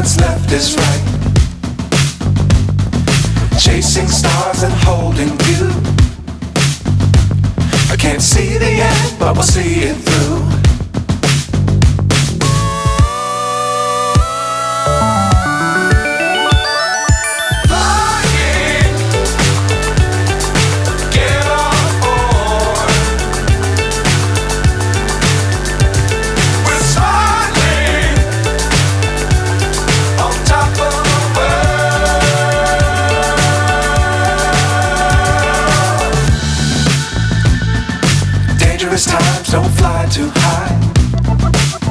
what's left is right. Chasing stars and holding you. I can't see the end, but we'll see it through. Times don't fly too high.